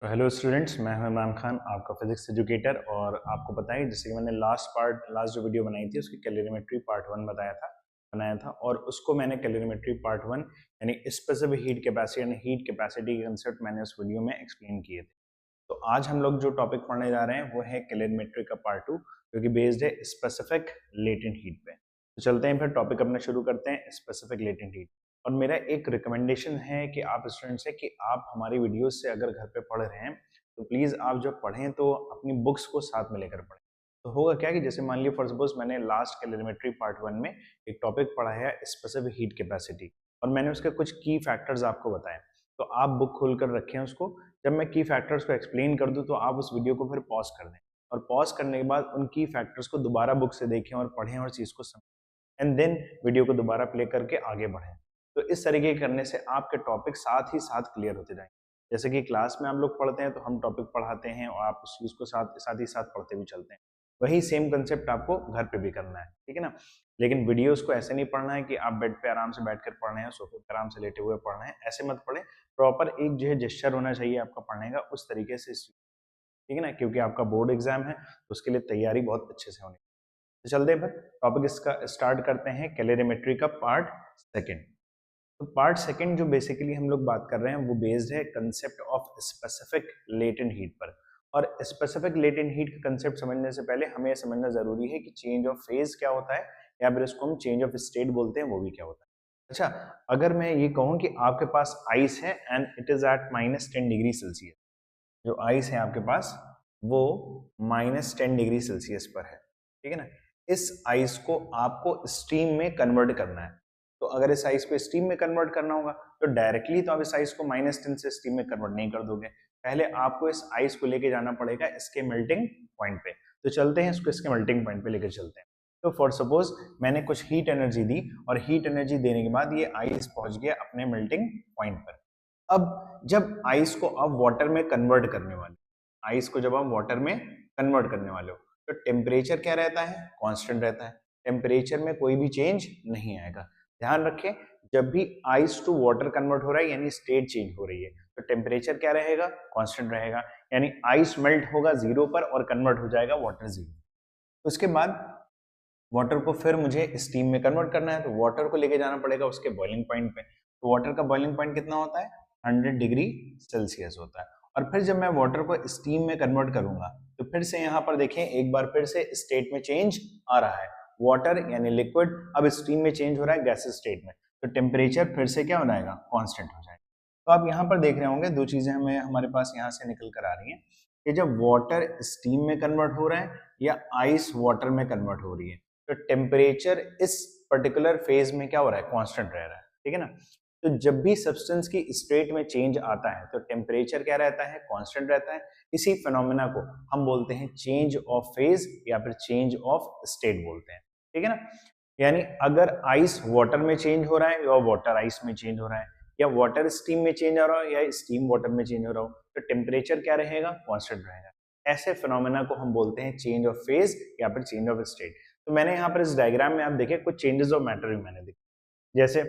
तो hello students, मैं हूं इमरान खान, आपका फिजिक्स एजुकेटर। और आपको पता है, जैसे कि मैंने लास्ट जो वीडियो बनाई थी उसकी कैलोरीमेट्री पार्ट 1 बनाया था। और उसको मैंने कैलोरीमेट्री पार्ट 1 यानी स्पेसिफिक हीट कैपेसिटी यानी हीट कैपेसिटी के कंसेप्ट मैंने उस वीडियो में एक्सप्लेन किए थे। तो आज हम लोग जो टॉपिक पढ़ने जा रहे हैं वो है कैलोरीमेट्री का पार्ट 2, जो कि बेस्ड है स्पेसिफिक लेटेंट हीट पे। तो चलते हैं फिर टॉपिक अपना शुरू करते हैं, स्पेसिफिक लेटेंट हीट। और मेरा एक रिकमेंडेशन है कि आप स्टूडेंट्स है कि आप हमारी वीडियोस से अगर घर पे पढ़ रहे हैं तो प्लीज़ आप जब पढ़ें तो अपनी बुक्स को साथ में लेकर पढ़ें। तो होगा क्या कि जैसे मान लीजिए फॉर सपोज मैंने लास्ट कैलोरीमेट्री पार्ट 1 में एक टॉपिक पढ़ा है स्पेसिफिक हीट कैपेसिटी, और मैंने उसके कुछ की फैक्टर्स आपको बताए। तो आप बुक खोल कर रखें उसको। जब मैं की फैक्टर्स को एक्सप्लेन कर दूं तो आप उस वीडियो को फिर पॉज कर दें, और पॉज करने के बाद उन की फैक्टर्स को दोबारा बुक से देखें और पढ़ें और चीज़ को समझें, एंड देन वीडियो को दोबारा प्ले करके आगे बढ़ें। तो इस तरीके करने से आपके टॉपिक साथ ही साथ क्लियर होते जाएंगे। जैसे कि क्लास में आप लोग पढ़ते हैं तो हम टॉपिक पढ़ाते हैं और आप उस चीज़ को साथ साथ ही साथ पढ़ते भी चलते हैं। वही सेम कंसेप्ट आपको घर पे भी करना है, ठीक है ना। लेकिन वीडियोस को ऐसे नहीं पढ़ना है कि आप बेड पे आराम से बैठकर पढ़ रहे हैं, सोफे पे आराम से लेटे हुए पढ़ रहे हैं, ऐसे मत पढ़ें। प्रॉपर एक जो है जेस्चर होना चाहिए आपका पढ़ने का, उस तरीके से, ठीक है ना, क्योंकि आपका बोर्ड एग्जाम है तो उसके लिए तैयारी बहुत अच्छे से होनी। तो चलते हैं फिर टॉपिक इसका स्टार्ट करते हैं, कैलोरीमेट्री का पार्ट 2। तो पार्ट 2 जो बेसिकली हम लोग बात कर रहे हैं वो बेस्ड है concept of specific latent heat पर। और स्पेसिफिक लेटेंट हीट का कंसेप्ट समझने से पहले हमें यह समझना जरूरी है कि चेंज ऑफ फेज क्या होता है, या फिर इसको हम चेंज ऑफ स्टेट बोलते हैं, वो भी क्या होता है। अच्छा, अगर मैं ये कहूँ कि आपके पास आइस है and it is at -10 degree Celsius, जो आइस है आपके पास वो -10 डिग्री सेल्सियस पर है, ठीक है ना। इस आइस को आपको स्टीम में कन्वर्ट करना है। तो अगर इस आइस को स्टीम में कन्वर्ट करना होगा तो डायरेक्टली तो आप इस आइस को -10 से स्टीम में कन्वर्ट नहीं कर दोगे। पहले आपको इस आइस को लेके जाना पड़ेगा इसके मेल्टिंग पॉइंट पे। तो चलते हैं इसको इसके मेल्टिंग पॉइंट पे लेकर चलते हैं। तो फॉर सपोज मैंने कुछ हीट एनर्जी दी, और हीट एनर्जी देने के बाद ये आइस पहुंच गया अपने मेल्टिंग पॉइंट पर। अब जब आइस को आप वाटर में कन्वर्ट करने वाले आइस को जब आप वाटर में कन्वर्ट करने वाले हो तो टेम्परेचर क्या रहता है, कांस्टेंट रहता है। टेम्परेचर में कोई भी चेंज नहीं आएगा। ध्यान रखें, जब भी आइस टू वाटर कन्वर्ट हो रहा है यानी स्टेट चेंज हो रही है तो टेम्परेचर क्या रहेगा, कांस्टेंट रहेगा। यानी आइस मेल्ट होगा 0 पर और कन्वर्ट हो जाएगा वाटर 0। उसके बाद वाटर को फिर मुझे स्टीम में कन्वर्ट करना है, तो वाटर को लेके जाना पड़ेगा उसके बॉइलिंग पॉइंट पे। तो वाटर का बॉइलिंग पॉइंट कितना होता है, 100 डिग्री सेल्सियस होता है। और फिर जब मैं वाटर को स्टीम में कन्वर्ट करूंगा तो फिर से यहाँ पर देखें, एक बार फिर से स्टेट में चेंज आ रहा है। वाटर यानी लिक्विड अब स्टीम में चेंज हो रहा है गैस स्टेट में, तो टेम्परेचर फिर से क्या हो जाएगा, कॉन्स्टेंट हो जाएगा। तो आप यहाँ पर देख रहे होंगे दो चीजें हमें हमारे पास यहाँ से निकल कर आ रही हैं कि जब वाटर स्टीम में कन्वर्ट हो रहा है या आइस वाटर में कन्वर्ट हो रही है तो टेम्परेचर इस पर्टिकुलर फेज में क्या हो रहा है, कांस्टेंट रह रहा है, ठीक है ना। तो जब भी सब्सटेंस की स्टेट में चेंज आता है तो टेम्परेचर क्या रहता है, कांस्टेंट रहता है। इसी फिनोमेना को हम बोलते हैं चेंज ऑफ फेज या फिर चेंज ऑफ स्टेट बोलते हैं, ठीक है ना। यानी अगर आइस वाटर में चेंज हो रहा है या वाटर आइस में चेंज हो रहा है या वाटर स्टीम में चेंज हो रहा हो या स्टीम वाटर में चेंज हो रहा हो तो टेम्परेचर क्या रहेगा, कांस्टेंट रहेगा। ऐसे फिनोमेना को हम बोलते हैं चेंज ऑफ फेज या फिर चेंज ऑफ स्टेट। तो मैंने यहाँ पर इस डायग्राम में आप देखें कुछ चेंजेस ऑफ मैटर भी मैंने देखे, जैसे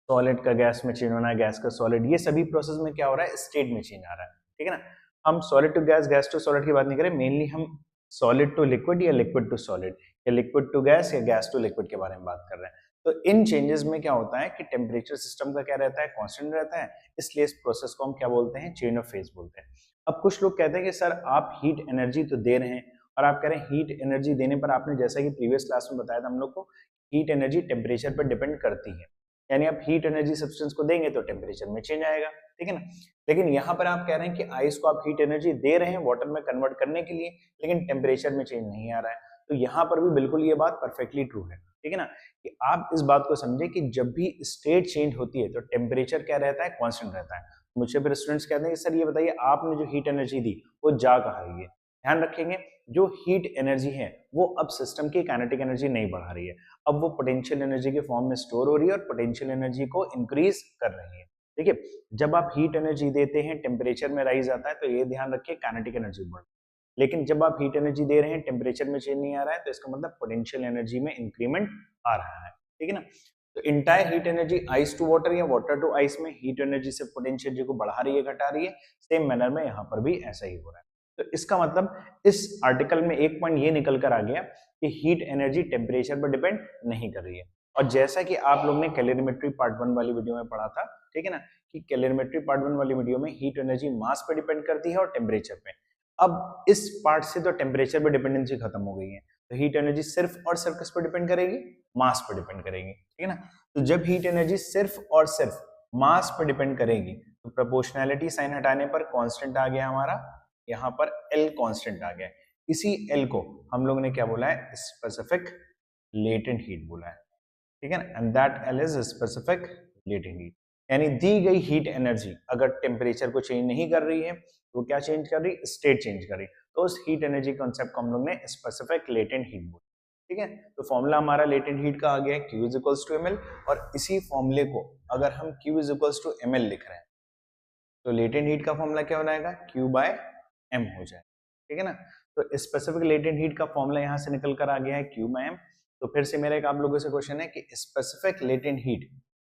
सॉलिड का गैस में चेंज होना है, गैस का सॉलिड, ये सभी प्रोसेस में क्या हो रहा है, स्टेट में चेंज आ रहा है, ठीक है ना। हम solid to gas, gas to solid की बात नहीं करें, मेनली हम सॉलिड टू लिक्विड या लिक्विड टू सॉलिड या लिक्विड टू गैस या गैस टू लिक्विड के बारे में बात कर रहे हैं। तो इन चेंजेस में क्या होता है कि टेम्परेचर सिस्टम का क्या रहता है, कांस्टेंट रहता है। इसलिए इस प्रोसेस को हम क्या बोलते हैं, चेंज ऑफ फेज बोलते हैं। अब कुछ लोग कहते हैं कि सर आप हीट एनर्जी तो दे रहे हैं, और आप कह रहे हैं हीट एनर्जी देने पर, आपने जैसा कि प्रीवियस क्लास में बताया था हम लोग को, हीट एनर्जी टेम्परेचर पर डिपेंड करती है। यानी आप हीट एनर्जी सब्सटेंस को देंगे तो टेम्परेचर में चेंज आएगा, ठीक है ना। लेकिन यहाँ पर आप कह रहे हैं कि आइस को आप हीट एनर्जी दे रहे हैं वाटर में कन्वर्ट करने के लिए, लेकिन टेम्परेचर में चेंज नहीं आ रहा है। तो यहाँ पर भी बिल्कुल ये बात परफेक्टली ट्रू है, ठीक है ना, कि आप इस बात को समझे कि जब भी स्टेट चेंज होती है तो टेम्परेचर क्या रहता है, कांस्टेंट रहता है। मुझसे फिर स्टूडेंट्स कहते हैं कि सर ये बताइए आपने जो हीट एनर्जी दी वो जा कहाँ रही है। ध्यान रखेंगे, जो हीट एनर्जी है वो अब सिस्टम की काइनेटिक एनर्जी नहीं बढ़ा रही है, अब वो पोटेंशियल एनर्जी के फॉर्म में स्टोर हो रही है और पोटेंशियल एनर्जी को इंक्रीज कर रही है। देखिए, जब आप हीट एनर्जी देते हैं टेम्परेचर में राइज आता है तो ये ध्यान रखिए काइनेटिक एनर्जी बढ़, लेकिन जब आप हीट एनर्जी दे रहे हैं टेम्परेचर में चेंज नहीं आ रहा है तो इसका मतलब पोटेंशियल एनर्जी में इंक्रीमेंट आ रहा है, ठीक है ना। तो entire heat energy ice to water या वाटर टू आइस में हीट एनर्जी से पोटेंशियल एनर्जी को बढ़ा रही है घटा रही है, सेम मैनर में यहाँ पर भी ऐसा ही हो रहा है। तो इसका मतलब इस आर्टिकल में एक पॉइंट ये निकल कर आ गया कि हीट एनर्जी टेम्परेचर पर डिपेंड नहीं कर रही है। और जैसा कि आप लोग ने कैलोरीमेट्री पार्ट 1 वाली वीडियो में पढ़ा था, ठीक है ना, कि कैलोरीमेट्री पार्ट 1 वाली वीडियो में हीट एनर्जी मास पे डिपेंड करती है और टेम्परेचर पे। अब इस पार्ट से तो टेम्परेचर पे डिपेंडेंसी खत्म हो गई है, तो हीट एनर्जी सिर्फ और सिर्फ किस पर डिपेंड करेगी, मास पर डिपेंड करेगी, ठीक है ना। तो जब हीट एनर्जी सिर्फ और सिर्फ मास पर डिपेंड करेगी तो प्रोपोर्शनैलिटी साइन हटाने पर कांस्टेंट आ गया हमारा, यहाँ पर L कांस्टेंट आ गया। इसी L को हम लोग ने क्या बोला है, स्पेसिफिक लेटेंट हीट बोला है, ठीक है ना, and that L is specific latent heat. यानी दी गई हीट एनर्जी अगर टेम्परेचर को चेंज नहीं कर रही है तो वो क्या चेंज कर रही है, स्टेट चेंज कर रही है, तो उस हीट एनर्जी कॉन्सेप्ट को हम लोग ने स्पेसिफिक लेटेंट हीट बोला, ठीक है। तो फॉर्मूला हमारा लेटेंट हीट का आ गया है Q is equals to ml, और इसी फॉर्मूले को अगर हम Q is equals to ml लिख रहे हैं तो लेटेंट हीट का फॉर्मूला क्या हो जाएगा, Q बाय m हो जाए, ठीक है ना। तो स्पेसिफिक लेटेंट हीट का फॉर्मूला यहाँ से निकल कर आ गया है Q बाय m। तो फिर से मेरा एक आप लोगों से क्वेश्चन है कि स्पेसिफिक लेटेंट हीट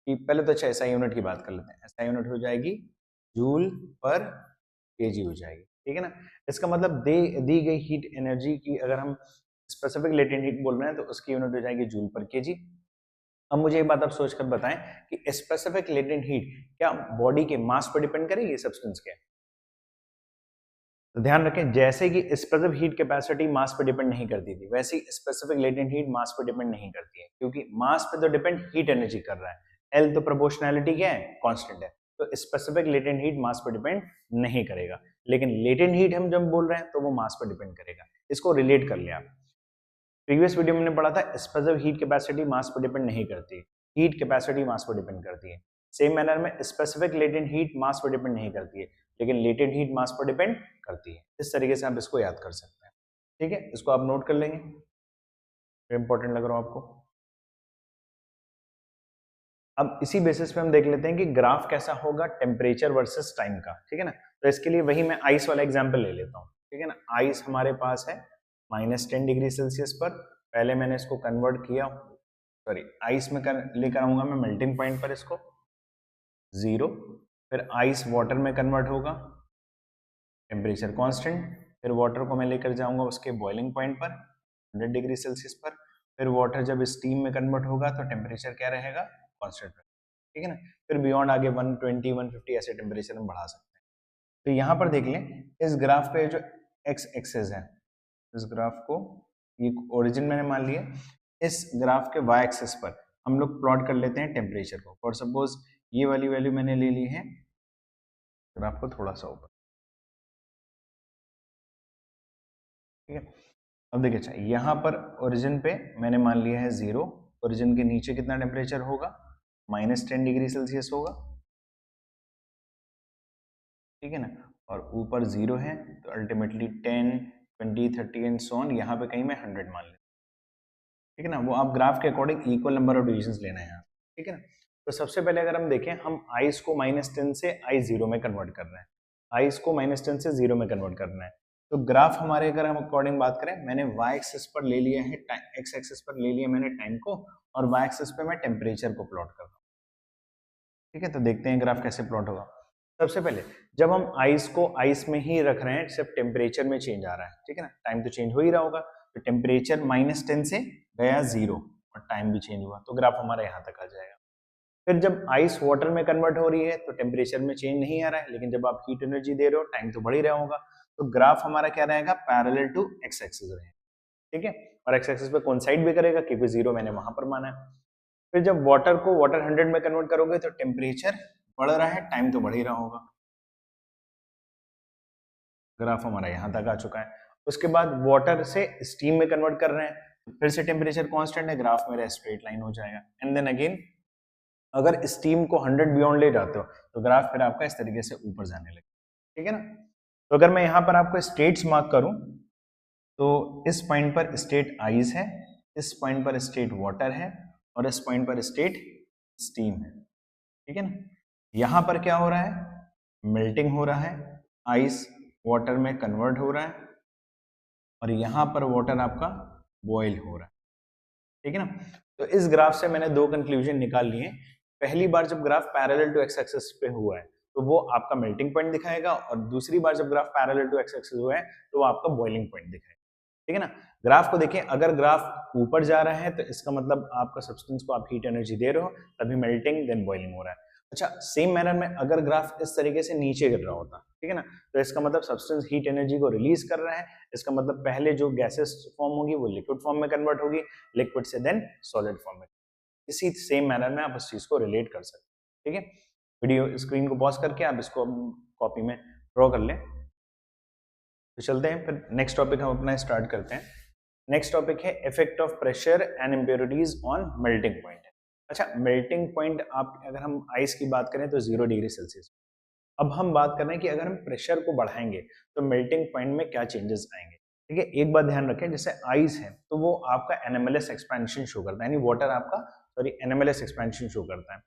की पहले तो अच्छा SI यूनिट की बात कर लेते हैं। SI यूनिट हो जाएगी जूल पर केजी हो जाएगी, ठीक है ना। इसका मतलब दी गई हीट एनर्जी की अगर हम स्पेसिफिक लेटेंट हीट बोल रहे हैं तो उसकी यूनिट हो जाएगी जूल पर केजी। अब मुझे एक बात आप सोचकर बताएं कि स्पेसिफिक लेटेंट हीट क्या बॉडी के मास पर डिपेंड करेगी सब्सटेंस के। तो ध्यान रखें, जैसे कि स्पेसिफिक हीट कैपेसिटी मास पर डिपेंड नहीं करती थी, वैसे ही स्पेसिफिक लेटेंट हीट मास पर डिपेंड नहीं करती है, क्योंकि मास पे तो डिपेंड हीट एनर्जी कर रहा है, एल तो प्रोपोर्शनैलिटी क्या है, कांस्टेंट है। तो स्पेसिफिक लेटेंट हीट मास पर डिपेंड नहीं करेगा, लेकिन लेटेंट हीट हम जब बोल रहे हैं तो वो मास पर डिपेंड करेगा। इसको रिलेट कर लिया। प्रीवियस वीडियो में मैंने पढ़ा था स्पेसिफिक हीट कैपेसिटी मास पर डिपेंड नहीं करती, हीट कैपेसिटी मास पर डिपेंड करती है। सेम मैनर में स्पेसिफिक लेटेंट हीट मास पर डिपेंड नहीं करती है, लेकिन लेटेंट हीट मास पर डिपेंड करती है। इस तरीके से आप इसको याद कर सकते हैं, ठीक है। इसको आप नोट कर लेंगे, इंपॉर्टेंट लग रहा हो आपको। अब इसी बेसिस पे हम देख लेते हैं कि ग्राफ कैसा होगा टेम्परेचर वर्सेस टाइम का, ठीक है ना। तो इसके लिए वही मैं आइस वाला एग्जांपल ले लेता हूँ, ठीक है ना। आइस हमारे पास है -10 डिग्री सेल्सियस पर। पहले मैंने इसको कन्वर्ट किया, सॉरी आइस में लेकर आऊंगा मैं मेल्टिंग पॉइंट पर इसको 0, फिर आइस वाटर में कन्वर्ट होगा टेम्परेचर कांस्टेंट, फिर वाटर को मैं लेकर जाऊंगा उसके बॉइलिंग पॉइंट पर 100 डिग्री सेल्सियस पर, फिर वाटर जब स्टीम में कन्वर्ट होगा तो टेम्परेचर क्या रहेगा, कांस्टेंट, ठीक है ना। फिर बियॉन्ड आगे 120 150 ऐसे टेम्परेचर में बढ़ा सकते हैं। तो यहाँ पर देख लें इस ग्राफ पे जो एक्स एक्सेस है, इस ग्राफ को ये ओरिजिन मैंने मान लिया, इस ग्राफ के वाई एक्सेस पर हम लोग प्लॉट कर लेते हैं टेम्परेचर को। फॉर सपोज ये वाली वैल्यू मैंने ले ली है, ग्राफ को थोड़ा सा ऊपर, ठीक है। अब देखिए, अच्छा यहाँ पर ओरिजिन पे मैंने मान लिया है 0, ओरिजिन के नीचे कितना टेम्परेचर होगा, -10 डिग्री सेल्सियस होगा, ठीक है ना। और ऊपर 0 है तो अल्टीमेटली 10 20 30 एंड सो ऑन, यहाँ पे कहीं मैं 100 मान लेता, ठीक है ना। वो आप ग्राफ के according equal number of division लेना है यहाँ, ठीक है ना। तो सबसे पहले अगर हम देखें, हम आइस को -10 से I0 में कन्वर्ट कर रहे हैं, आइस को -10 से 0 में कन्वर्ट करना है। तो ग्राफ हमारे अगर हम अकॉर्डिंग बात करें, मैंने वाई एक्सिस पर ले लिया है, एक्स एक्सिस पर ले लिया मैंने टाइम को, और वाई एक्सिस पे मैं टेम्परेचर को प्लॉट कर रहा हूँ, ठीक है। तो देखते हैं ग्राफ कैसे प्लॉट होगा। सबसे पहले जब हम आइस को आइस में ही रख रहे हैं, सिर्फ टेम्परेचर में चेंज आ रहा है, ठीक है ना, टाइम तो चेंज हो ही रहा होगा। तो टेम्परेचर -10 से गया 0 और टाइम भी चेंज हुआ, तो ग्राफ हमारा यहाँ तक आ जाएगा। फिर जब आइस वाटर में कन्वर्ट हो रही है तो टेम्परेचर में चेंज नहीं आ रहा है, लेकिन जब आप हीट एनर्जी दे रहे हो टाइम तो बढ़ ही रहा होगा, तो ग्राफ हमारा क्या रहेगा, पैरेलल टू एक्स एक्सिस रहेगा, ठीक है। और एक्स एक्सिस पे कोइंसाइड भी करेगा क्योंकि 0 मैंने वहां पर माना है। फिर जब वाटर को वाटर 100 में कन्वर्ट करोगे तो टेम्परेचर बढ़ रहा है, टाइम तो बढ़ ही रहा होगा। ग्राफ हमारा यहाँ तक आ चुका है। उसके बाद वाटर से स्टीम में कन्वर्ट कर रहे हैं, फिर से टेम्परेचर कांस्टेंट है, ग्राफ मेरा स्ट्रेट लाइन हो जाएगा। एंड देन अगेन अगर स्टीम को 100 बियॉन्ड ले जाते हो तो ग्राफ फिर आपका इस तरीके से ऊपर जाने लगे, ठीक है ना। तो अगर मैं यहाँ पर आपको स्टेट्स मार्क करूं तो इस पॉइंट पर स्टेट आइस है, इस पॉइंट पर स्टेट वाटर है, और इस पॉइंट पर स्टेट स्टीम है, ठीक है ना। यहाँ पर क्या हो रहा है, मेल्टिंग हो रहा है, आइस वाटर में कन्वर्ट हो रहा है, और यहाँ पर वाटर आपका बॉयल हो रहा है, ठीक है ना। तो इस ग्राफ से मैंने दो कंक्लूजन निकाल लिए। पहली बार जब graph parallel to x axis पे हुआ है तो वो आपका मेल्टिंग पॉइंट दिखाएगा, और दूसरी बार जब graph parallel to x axis हुआ है तो वो आपका बॉइलिंग पॉइंट दिखाएगा। ठीक है ना। ग्राफ को देखिए, अगर ग्राफ ऊपर जा रहा है तो इसका मतलब आपका सब्सटेंस को आप हीट एनर्जी दे रहे हो, तभी मेल्टिंग देन बॉइलिंग हो रहा है। अच्छा, सेम मैनर में अगर ग्राफ इस तरीके से नीचे गिर रहा होता, ठीक है ना, तो इसका मतलब सब्सटेंस हीट एनर्जी को रिलीज कर रहा है। इसका मतलब पहले जो गैसेस फॉर्म होगी वो लिक्विड फॉर्म में कन्वर्ट होगी, लिक्विड से देन सॉलिड फॉर्म में। इसी सेम मैनर में आप इस चीज को रिलेट कर सकते हैं। ठीक है, वीडियो स्क्रीन को पॉज करके आप इसको कॉपी में ड्रॉ कर लें। तो चलते हैं फिर नेक्स्ट टॉपिक हम अपना स्टार्ट करते हैं। नेक्स्ट टॉपिक है effect of pressure and impurities on melting point. अच्छा, मेल्टिंग पॉइंट आप अगर हम आइस की बात करें तो 0 डिग्री सेल्सियस। अब हम बात कर रहे हैं कि अगर हम प्रेशर को बढ़ाएंगे तो मेल्टिंग पॉइंट में क्या चेंजेस आएंगे। ठीक है, एक बात ध्यान रखें, जैसे आइस है तो वो आपका एनएमएलएस एक्सपेंशन शो करता है, यानी वाटर आपका सॉरी एनएमएलएस एक्सपेंशन शो करता है।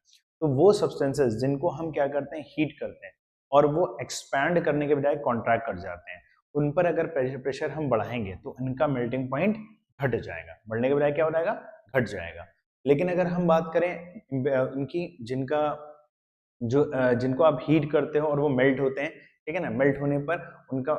तो वो सब्सटेंसेस जिनको हम क्या करते हैं, हीट करते हैं, और वो एक्सपैंड करने के बजाय कॉन्ट्रैक्ट कर जाते हैं, उन पर अगर प्रेशर हम बढ़ाएंगे तो उनका मेल्टिंग पॉइंट घट जाएगा, बढ़ने के बजाय क्या हो जाएगा, घट जाएगा। लेकिन अगर हम बात करें इनकी जिनका जिनको आप हीट करते हो और वो मेल्ट होते हैं, ठीक है ना, मेल्ट होने पर उनका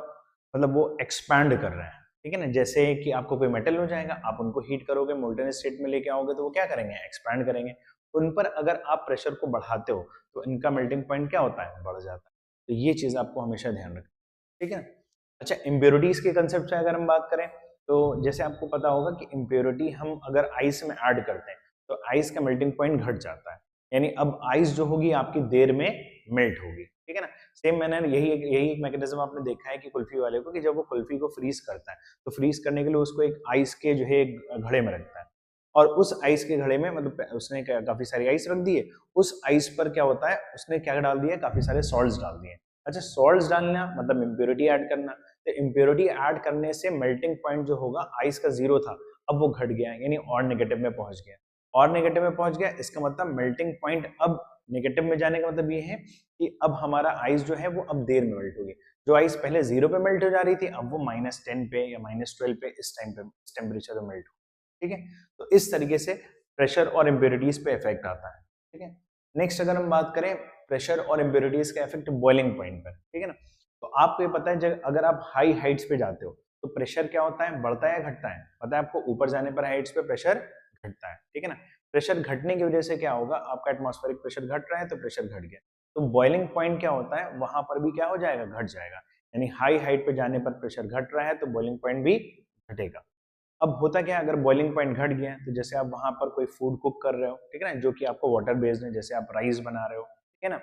मतलब वो एक्सपैंड कर रहे हैं, ठीक है ना। जैसे कि आपको कोई मेटल हो जाएगा, आप उनको हीट करोगे, मोल्टन स्टेट में लेके आओगे तो वो क्या करेंगे, एक्सपैंड करेंगे। उन पर अगर आप प्रेशर को बढ़ाते हो तो इनका मेल्टिंग पॉइंट क्या होता है, बढ़ जाता है। तो ये चीज आपको हमेशा ध्यान रखना, ठीक है ना। अच्छा, इम्प्योरिटीज के कंसेप्ट से अगर हम बात करें तो जैसे आपको पता होगा कि इम्प्योरिटी हम अगर आइस में ऐड करते हैं तो आइस का मेल्टिंग पॉइंट घट जाता है, यानी अब आइस जो होगी आपकी देर में मेल्ट होगी, ठीक है ना। सेम मैंने यही एक मैकेनिज्म आपने देखा है कि कुल्फी वाले को, कि जब वो कुल्फी को फ्रीज करता है तो फ्रीज करने के लिए उसको एक आइस के जो है घड़े में रखता है, और उस आइस के घड़े में मतलब उसने काफी सारी आइस रख दी है, उस आइस पर क्या होता है, उसने क्या डाल दिया, काफी सारे सॉल्ट्स डाल दिए। अच्छा, सॉल्ट्स डालना मतलब इम्प्योरिटी ऐड करना, तो इम्प्योरिटी ऐड करने से मेल्टिंग पॉइंट जो होगा आइस का 0 था, अब वो घट गया, यानी और नेगेटिव में पहुंच गया। और नेगेटिव में पहुंच गया, इसका मतलब मेल्टिंग पॉइंट अब नेगेटिव में जाने का मतलब ये है कि अब हमारा आइस जो है वो अब देर में मेल्ट होगी। जो आइस पहले 0 पे मेल्ट हो जा रही थी, अब वो -10 पे या -12 पे इस टाइम पे इस टेम्परेचर में मेल्ट हो, ठीक है। तो इस तरीके से प्रेशर और इम्प्योरिटीज पे इफेक्ट आता है, ठीक है। नेक्स्ट अगर हम बात करें प्रेशर और इम्प्योरिटीज का इफेक्ट बॉइलिंग पॉइंट पर, ठीक है ना। तो आपको ये पता है अगर आप हाई हाइट्स पे जाते हो तो प्रेशर क्या होता है, बढ़ता है या घटता है, पता है आपको, ऊपर जाने पर हाइट्स पे प्रेशर घटता है, ठीक है ना। प्रेशर घटने की वजह से क्या होगा, आपका एटमॉस्फेरिक प्रेशर घट रहा है तो प्रेशर घट गया, तो बॉइलिंग पॉइंट क्या होता है, वहां पर भी क्या हो जाएगा, घट जाएगा। यानी हाई हाइट पे जाने पर प्रेशर घट रहा है तो बॉइलिंग पॉइंट भी घटेगा। अब होता क्या है, अगर बॉइलिंग पॉइंट घट गया तो जैसे आप वहां पर कोई फूड कुक कर रहे हो, ठीक है ना, जो कि आपको वाटर बेस्ड है, जैसे आप राइस बना रहे हो, ठीक है ना,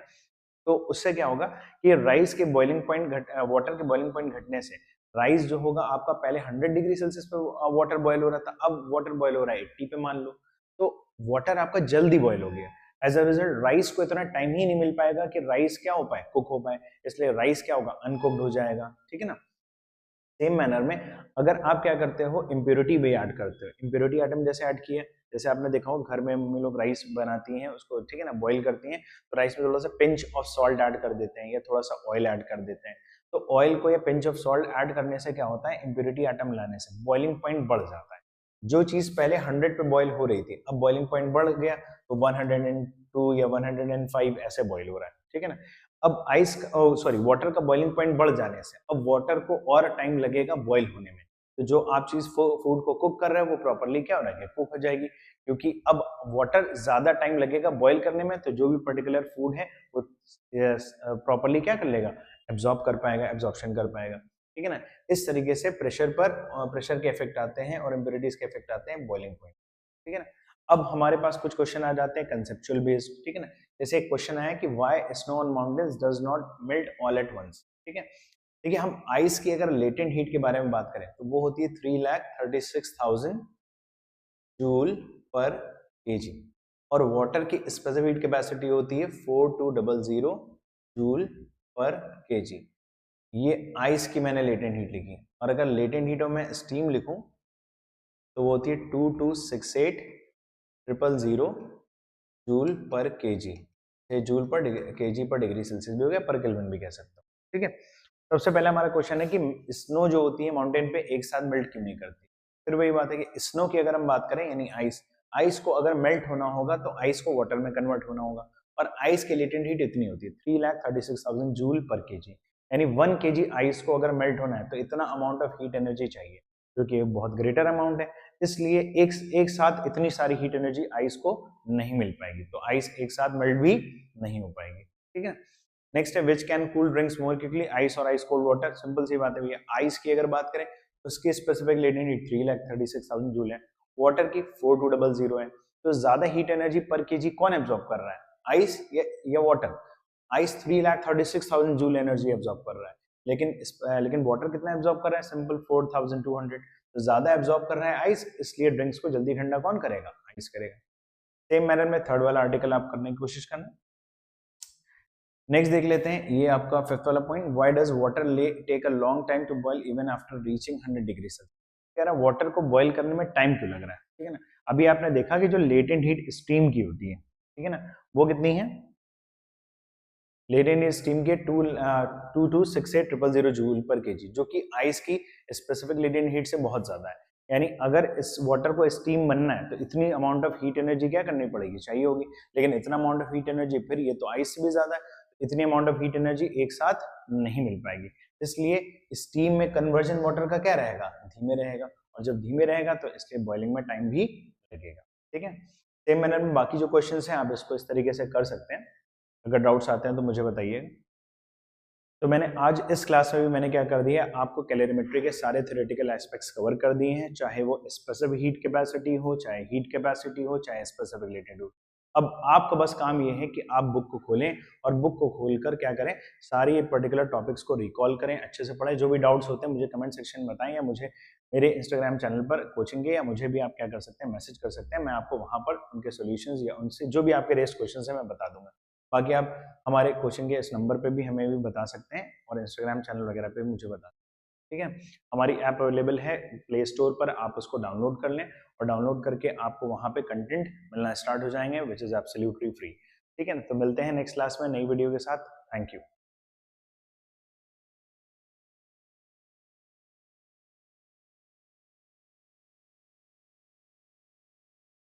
तो उससे क्या होगा कि राइस के बॉइलिंग पॉइंट वाटर के बॉइलिंग पॉइंट घटने से राइस जो होगा आपका, पहले 100 डिग्री सेल्सियस पे वाटर बॉयल हो रहा था, अब वाटर बॉयल हो रहा है 80 पे मान लो, तो वाटर आपका जल्दी बॉयल हो गया। एज अ रिजल्ट राइस को इतना टाइम ही नहीं मिल पाएगा कि राइस क्या हो पाए, कुक हो पाए, इसलिए राइस क्या होगा, अनकुक्ड हो जाएगा, ठीक है ना। सेम मैनर में अगर आप क्या करते हो, इम्प्योरिटी भी ऐड करते हो, इम्प्योरिटी आइटम जैसे ऐड किए, जैसे आपने देखा हो घर में मम्मी लोग राइस बनाती हैं उसको, ठीक है ना, बॉईल करती हैं, तो राइस में थोड़ा सा पिंच ऑफ सॉल्ट ऐड कर देते हैं या थोड़ा सा ऑयल ऐड कर देते हैं। तो ऑयल को या पिंच ऑफ सॉल्ट ऐड करने से क्या होता है, इम्प्योरिटी आइटम लाने से बॉइलिंग पॉइंट बढ़ जाता है। जो चीज पहले 100 पे बॉईल हो रही थी, अब बॉइलिंग पॉइंट बढ़ गया तो 102 या 105 ऐसे बॉईल हो रहा है, ठीक है ना। अब आइस सॉरी वाटर का बॉइलिंग पॉइंट बढ़ जाने से अब वाटर को और टाइम लगेगा बॉईल होने में, तो जो आप चीज फूड को कुक कर रहे हो वो प्रॉपरली क्या हो जाएगी, कुक हो जाएगी, क्योंकि अब वाटर ज्यादा टाइम लगेगा बॉईल करने में, तो जो भी पर्टिकुलर फूड है वो प्रॉपरली क्या कर लेगा, एब्जॉर्ब कर पाएगा, एब्जॉर्प्शन कर पाएगा, ठीक है ना। इस तरीके से प्रेशर के इफेक्ट आते हैं और इम्प्योरिटीज के इफेक्ट आते हैं बॉइलिंग पॉइंट, ठीक है ना। अब हमारे पास कुछ क्वेश्चन आ जाते हैं कंसेप्चुअल बेस्ड, ठीक है ना। जैसे एक क्वेश्चन आया कि why snow on mountains does not melt all at once, ठीक है। देखिए, हम आइस की अगर लेटेंट हीट के बारे में बात करें तो वो होती है 3,36,000 जूल पर केजी, और वाटर की स्पेसिफिक कैपेसिटी होती है 4200 जूल पर केजी। ये आइस की मैंने लेटेंट हीट लिखी, और अगर लेटेंट हीट में स्टीम लिखूं तो वो होती है 2268,000 जूल पर केजी। जूल पर केजी पर डिग्री सेल्सियस भी हो गया, पर केल्विन भी कह सकता हूँ, ठीक है। सबसे पहले हमारा क्वेश्चन है कि स्नो जो होती है माउंटेन पे एक साथ मेल्ट क्यों नहीं करती। फिर वही बात है कि स्नो की अगर हम बात करें यानी आइस, आइस को अगर मेल्ट होना होगा तो आइस को वाटर में कन्वर्ट होना होगा, और आइस की लेटेंट हीट इतनी होती है 3,36,000 जूल पर केजी, यानी 1 केजी आइस को अगर मेल्ट होना है तो इतना अमाउंट ऑफ हीट एनर्जी चाहिए, जो कि बहुत ग्रेटर अमाउंट है। इसलिए एक साथ इतनी सारी हीट एनर्जी आइस को नहीं मिल पाएगी, तो आइस एक साथ मेल्ट भी नहीं हो पाएगी, ठीक है। नेक्स्ट है which can cool drinks more quickly, ice और आइस कोल्ड वाटर। सिंपल सी बात है भैया, आइस की अगर बात करें तो उसकी स्पेसिफिक लेटेंट हीट 3,36,000 जूल है, वाटर की 4,200 है। तो ज्यादा हीट एनर्जी पर केजी कौन एब्जॉर्ब कर रहा है, आइस या water? Ice 3,36,000 joule energy absorb कर रहा है, लेकिन वाटर कितना एब्जॉर्ब कर रहा है, सिंपल 4,200। तो ज्यादा एब्जॉर्ब कर रहा है आइस, इसलिए ड्रिंक्स को जल्दी ठंडा कौन करेगा, आइस करेगा। सेम मैनर में थर्ड वाला आर्टिकल आप करने की कोशिश करना। नेक्स्ट देख लेते हैं, ये आपका फिफ्थ वाला point, why does water take a long time to boil even after reaching 100 degree Celsius. कह रहा है वाटर को बॉईल करने में टाइम क्यों लग रहा है, ठीक है ना। अभी आपने देखा कि जो लेटेंट हीट स्टीम की होती है, ठीक है ना, वो कितनी है, लेटेंट हीट स्टीम के 2,268,000 जूल पर केजी, जो कि आइस की स्पेसिफिक लेटेंट हीट से बहुत ज्यादा है। यानी अगर इस वाटर को स्टीम बनना है तो इतनी अमाउंट ऑफ हीट एनर्जी क्या करनी पड़ेगी, चाहिए होगी, लेकिन इतना अमाउंट ऑफ हीट एनर्जी फिर ये तो आइस से भी ज्यादा है, इतनी अमाउंट ऑफ हीट एनर्जी एक साथ नहीं मिल पाएगी। इसलिए स्टीम में कन्वर्जन वाटर का क्या रहेगा, धीमे रहेगा, और जब धीमे रहेगा तो इसलिए बॉइलिंग में टाइम भी लगेगा, ठीक है। सेम मैनर में बाकी जो क्वेश्चन हैं आप इसको इस तरीके से कर सकते हैं, अगर डाउट्स आते हैं तो मुझे बताइए। तो मैंने आज इस क्लास में भी मैंने क्या कर दिया, आपको कैलोरीमेट्री के सारे थ्योरेटिकल एस्पेक्ट्स कवर कर दिए हैं, चाहे वो स्पेसिफिक हीट कैपेसिटी हो, चाहे हीट कैपेसिटी हो, चाहे स्पेसिफिक लेटेंट हो। अब आपका बस काम ये है कि आप बुक को खोलें और बुक को खोलकर क्या करें, सारी पर्टिकुलर टॉपिक्स को रिकॉल करें, अच्छे से पढ़ें। जो भी डाउट्स होते हैं मुझे कमेंट सेक्शन में बताएं, या मुझे मेरे इंस्टाग्राम चैनल पर कोचिंग या मुझे भी आप क्या कर सकते हैं, मैसेज कर सकते हैं, मैं आपको वहां पर उनके सॉल्यूशंस या उनसे जो भी आपके रेस्ट क्वेश्चन है मैं बता दूंगा। बाकी आप हमारे कोचिंग के इस नंबर पे भी हमें भी बता सकते हैं, और इंस्टाग्राम चैनल वगैरह पे मुझे बता, ठीक है। हमारी ऐप अवेलेबल है प्ले स्टोर पर, आप उसको डाउनलोड कर लें, और डाउनलोड करके आपको वहां पे कंटेंट मिलना स्टार्ट हो जाएंगे, विच इज एब्सोल्युटली फ्री, ठीक है ना। तो मिलते हैं नेक्स्ट क्लास में नई वीडियो के साथ। Thank you.